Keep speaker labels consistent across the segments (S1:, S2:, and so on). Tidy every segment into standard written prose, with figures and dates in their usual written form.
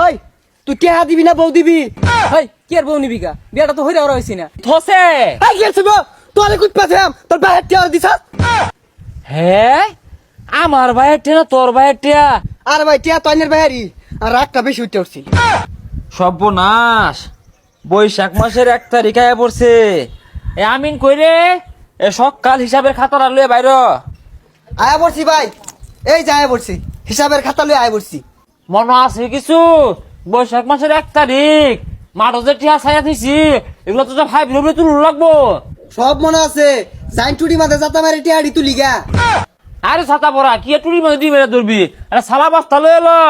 S1: ওই তুই টিয়া দিবি না বউ দিবি?
S2: হাই কি আর বউ নিবি গা, বিয়াটা তো হইরা ওরা হইছি না।
S3: থসে
S1: আই গেছিস তোরে কুট পাছাম তোর ভাইয়ের টিয়া দিছাস।
S3: হে আমার ভাইয়ের টিয়া না তোর ভাইয়ের টিয়া?
S1: আর ভাই টিয়া তইনের ভাইয়ারি আর রাগটা বেশি উঠতে উঠছি।
S3: সর্বনাশ, বৈশাখ মাসের 1 তারিখ আয়া পড়ছে। এ আমিন কইরে এ সকাল হিসাবের খাতাটা লয়ে বাইর।
S1: আয়া পড়ছি ভাই, এই যে আয়া পড়ছি, হিসাবের খাতা লয়ে আয়া পড়ছি।
S3: মনে আছে কিছু? বৈশাখ মাসের 1 তারিখ মাঠে যে টিয়া ছায়া দিছি, এগুলো তো ভাই বিরোধী তুল লাগবো।
S1: সব মনে আছে, জাইন টুটি মাথা জাতা মারি টিয়াড়ি তুলি গা।
S3: আরে ছাতা পড়া কি টুরি মধ্যে দিয়ে বেড়ে ধরবি? আরে সালা বস্তা লয়ে এলো,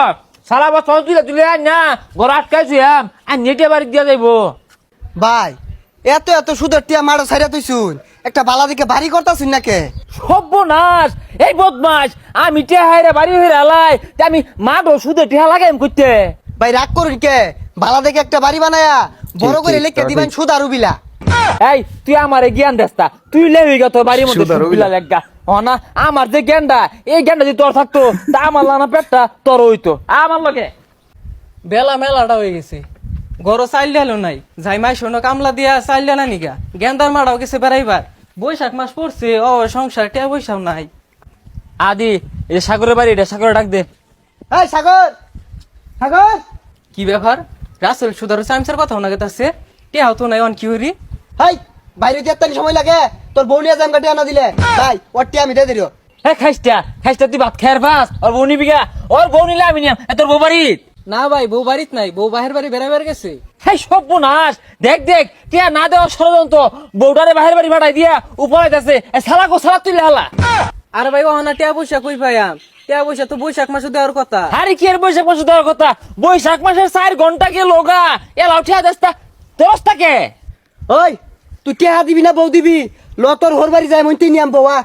S3: সালা বস্তা তুলে তুলে আন না, ঘর আটকাইছি আর নেটে বাড়ি দিয়া যাইবো।
S1: ভাই এত এত সুদের টিয়া মারো ছাইরা তুই শুন, একটা বালা দিকে বাড়ি করতাছুন নাকে?
S3: সর্বনাশ, এই বদমাস আমি টিয়া হাইরে বাড়ি হয়ে আলাই, আমি মাঠও সুদে টিয়া লাগাইম করতে।
S1: ভাই রাগ করুন কে, বালা দেখে একটা বাড়ি বানায়া বড় করে লিখে দিবেন সুদ আর উবিলা।
S3: এই তুই আমারে জ্ঞান দেস্তা, তুই লেবি গা তোর বাড়ির মধ্যে সুবিলা লেগা। ও না আমার যে জ্ঞানটা, এই জ্ঞানটা যদি তোর থাকতো তা আমার লানা পেটটা তোর হইতো আমার লগে।
S2: বেলা মেলাটা হয়ে গেছে, গরো চাইল ডালো নাই, যাই মাই শোনো কামলা দিয়া চাইল না নিগা, গেন্দার মারাও গেছে বেড়াইবার। বৈশাখ মাস পড়ছে, ও সংসার টিয়া পয়সাও নাই।
S3: আদি এই সাগরের বাড়ি, এটা সাগরে ডাক দে।
S1: এই সাগর, সাগর
S2: কি ব্যাপার? রাসেল সুদার সাইমসের কথা না গেতাছে, টিয়া হতো নাই অন কি হরি।
S1: হাই বাইরে যেতে সময় লাগে, তোর বউ নিয়ে যাম টিয়া না দিলে ভাই ওর টিয়া আমি দিয়ে দিল।
S3: হ্যাঁ খাইস্তা তুই ভাত খায়ের ভাস, ওর বউ নিবি গা? ওর বউ নিলে আমি নিয়াম, তোর বউ বাড়ি?
S2: না ভাই, বউ বাড়িত নাই, বউ বাহের বাড়ি বেড়াইবার গেছে।
S3: হ্যাঁ সর্বনাশ, দেখ দেখ টিয়া না দেওয়ার ষড়যন্ত্র, বউটারে বাহির বাড়ি ভাড়াই দিয়া উপরে যাচ্ছে, সালা গো সালা তুই হালা।
S2: আরে ভাই ওহানা টিয়া পয়সা কই পাইয়াম, টিয়া পয়সা তো বৈশাখ মাসে দেওয়ার কথা।
S3: আরে কি আর বৈশাখ মাসে দেওয়ার কথা? বৈশাখ মাসের 4 ঘন্টা গেল গা, এলাও টিয়া দেস্তা দশটাকে।
S1: ওই তুই টিয়া দিবি না বউ দিবি? ল তোর ঘর বাড়ি যায় মইতে নিয়াম বউয়া।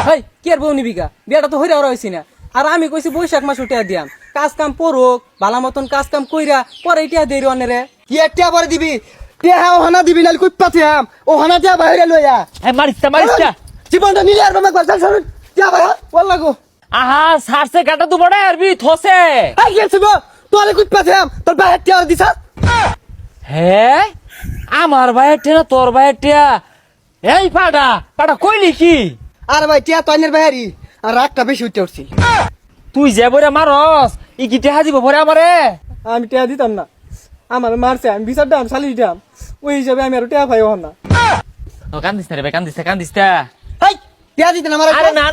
S2: ভাই কি আর বউ নিবি গা, বিয়াটা তো হইরা ওরা হইছি না। আর আমি কইছি বৈশাখ মাস টিয়া দিয়াম, কাজ কাম পড়ুক, ভালা মতন কাজ কাম কইরা পরে টিয়া দেরি অনেরে।
S1: কি আর টিয়া পরে দিবি? টিয়া ওহানা দিবি না কুট পাছাম, ওহানা টিয়া বাইরে লইয়া।
S3: হ্যাঁ মারিস্তা
S1: জীবনটা নিলে আর বাবা কথা শুনুন, টিয়া বাইরে বল লাগো।
S3: আহা সারছে গাটা তো বড় আরবি থসে।
S1: আই গেছিস তোরে কুট পাছাম তোর ভাইয়ের টিয়া দিছাস।
S3: হ্যাঁ আমার ভাইয়ের টিয়া না তোর ভাইয়ের টিয়া? এই পাড়া কইলি কি?
S1: আর ভাই টিয়া তইনের ভাইয়ারি আর রাগটা বেশি উঠতে উঠছি।
S3: তুই যে বরে মারস ই কি টিয়া দিব ভরে আমারে?
S2: আমি টিয়া দিতাম না, আমার মারছে, আমি বিচার দাম চালি দিতাম, ওই হিসাবে আমি আর টিয়া পাই না।
S3: কান্দিস না রে ভাই, কান্দিস না।
S1: হাই টিয়া দিতে না আমার।
S3: আরে না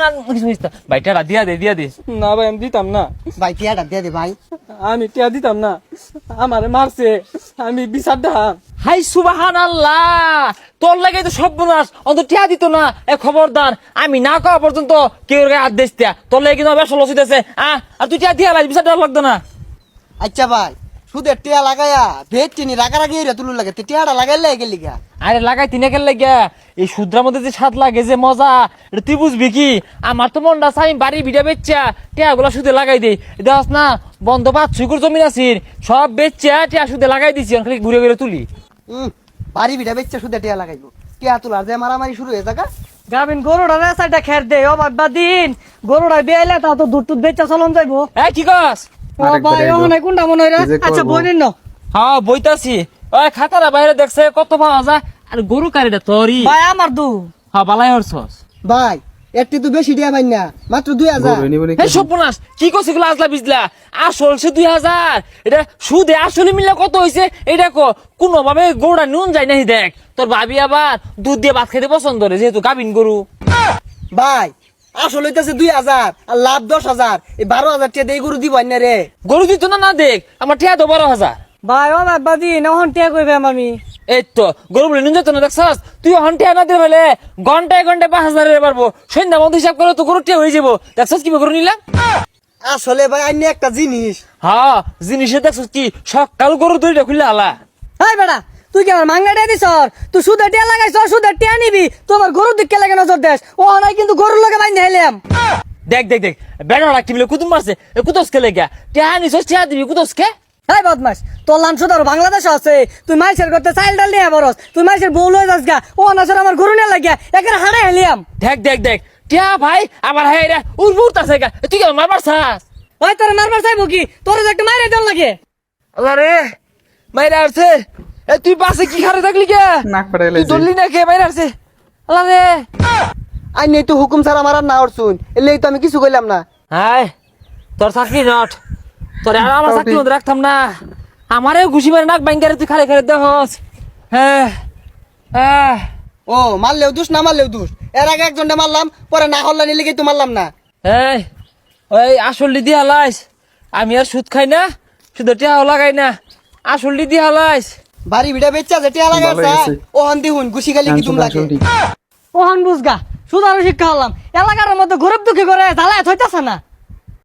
S3: ভাই টিয়াটা দিয়া দে।
S2: না ভাই আমি দিতাম না,
S1: ভাই টিয়াটা দিয়ে দে ভাই।
S2: আমি টিয়া দিতাম না, আমার মারছে, আমি বিচার দাম।
S3: হাই সুবহানাল্লাহ, তোর লাগে তো সর্বনাশ, অন্তত টিয়া দিত না। এ খবরদার, আমি না কওয়া পর্যন্ত কেউ গায়ে হাত দিস টিয়া, তোর লাগে কিন্তু বেশ লসিতেছে। আর তুই টিয়া দিয়া লাই, বিচার দেওয়ার লাগতো না।
S1: আচ্ছা ভাই সুদের টিয়া লাগাইয়া ভেট চিনি রাগারাগি রে তুলু লাগে, টিয়াটা লাগাইলে গেলি গা।
S3: আরে লাগাই তিনে কেন লাগিয়া, এই সুদ্রার মধ্যে যে স্বাদ লাগে যে মজা, এটা তুই বুঝবি কি? আমার তো মনটা চাই আমি বাড়ি ভিড়া বেচা টিয়া গুলা সুদে লাগাই দিই। দেখ না বন্ধ 5-6 জমিন আছির, সব বেচা টিয়া সুদে লাগাই দিছি, খালি ঘুরে ঘুরে তুলি।
S1: বাড়ি ভিড়া বেচছে সুদে টিয়া লাগাইবো, টিয়া তুলার যে মারামারি শুরু হয়ে যাকা।
S2: গাবিন গরুটা রেসাইটা খের দে, ও বাবা দিন গরুটা বেলে তা তো দুধ বেচা চলন যাইবো।
S3: কি কস?
S2: ও ভাই ও নাই কোনটা মনে হয়? আচ্ছা বইনেন না।
S3: হ্যাঁ বইতাছি। ওই খাতারা বাইরে দেখছে কত পাওয়া যায়, আর গরু কারিটা তোরই।
S2: ভাই আমার দু।
S3: হ্যাঁ বালাই হরছস
S1: ভাই একটি তো বেশি টিয়া ভাই না, মাত্র 2000।
S3: এই সর্বনাশ, কি করছিস এগুলো আজলা বিজলা? আসল সে 2000, এটা সুদে আসলে মিললে কত হয়েছে এটা কোন ভাবে গরুটা নুন যায় নাহি। দেখ তোর ভাবি আবার দুধ দিয়ে ভাত খেতে পছন্দ করে, যেহেতু গাভিন গরু।
S1: ভাই আসল হইতেছে 2000 আর লাভ 10000, এই 12000 টিয়া দিয়ে গরু দিব না রে।
S3: গরু দিত না, দেখ আমার টিয়া তো 12,000।
S2: ভাই ও বাবা দিন এখন টিয়া কইবে আমি।
S3: এই তো গরু বলে নুন যেত না, দেখছস? তুই এখন টিয়া না দিয়ে বলে ঘন্টায় 5,000 পারবো, সন্ধ্যা মতো হিসাব করে তো গরু টিয়া হয়ে যাবো। দেখছস কি গরু নিলাম?
S1: আসলে ভাই আইনি একটা জিনিস।
S3: হ্যাঁ জিনিসে দেখছস কি সকাল গরু দড়িটা খুললে আলা।
S2: হাই বেড়া তুই কি আমার মাংনা টিয়া দিছ? তুই সুদের টিয়া লাগাইছ, সুদের টিয়া নিবি, তোমার গরুর দিকে লাগে নজর দেশ। ও নাই কিন্তু গরুর লগে বাইন্ধে হেলাম।
S3: দেখ বেড়া কি বলে কুতুম মারছে, কুতসকে লেগা টিয়া নিছস, টিয়া দিবি কুতসকে?
S2: হাই বদমাস, তোর লাম সুদার বাংলাদেশ আছে, তুই মাইসের করতে চাইল ডাল নিয়ে বরস, তুই মাইসের বউ লয়ে যাস গা, ও নাচর আমার গরু নিয়ে লাগিয়া একের হাড়ে হেলিয়াম।
S3: দেখ টিয়া ভাই আমার হ্যাঁ রে উড়বুড়তাছে গা, তুই কি মারবার চাস?
S2: ভাই তোর মারবার চাইবো কি? তোর একটা মাইরে দেন লাগে।
S3: আল্লাহ রে মাইরা আসছে। এ তুই পাশে কি খারে থাকলি কে?
S4: নাক ফাটাই
S3: তুই
S4: লাইছে
S3: ধরলি না কে? মাইরা আসছে। আল্লাহ রে
S1: আই নেই তো হুকুম ছাড়া আমার আর না শুন এলেই তো আমি কিছু কইলাম না।
S3: হাই তোর চাকরি নট, তোর আর আমার চাকরি মধ্যে রাখতাম না। আমারে ঘুষি মারে নাক ব্যাংকারে তুই খারে খারে দেহস। হ্যাঁ হ্যাঁ
S1: ও মারলেও দোষ না মারলেও দোষ, এর আগে একজনটা মারলাম পরে না হল্লা নিলে তো মারলাম না।
S3: এই ওই আসল দি হালাইস, আমি আর সুদ খাই না, শুধু টিয়াও লাগাই না, আসল দি হালাইস।
S1: বাড়ি ভিড়া বেচা যে টিয়া
S4: ভালো
S1: লাগাইছা
S4: হয়েছে।
S1: ও হন্দি হুন গুছি খালি কি তুম লাগে।
S2: ওহান বুঝগা সুদারও শিক্ষা হলাম এলাকার মধ্যে গরিব দুঃখী করে জ্বালায় থইতাছে না।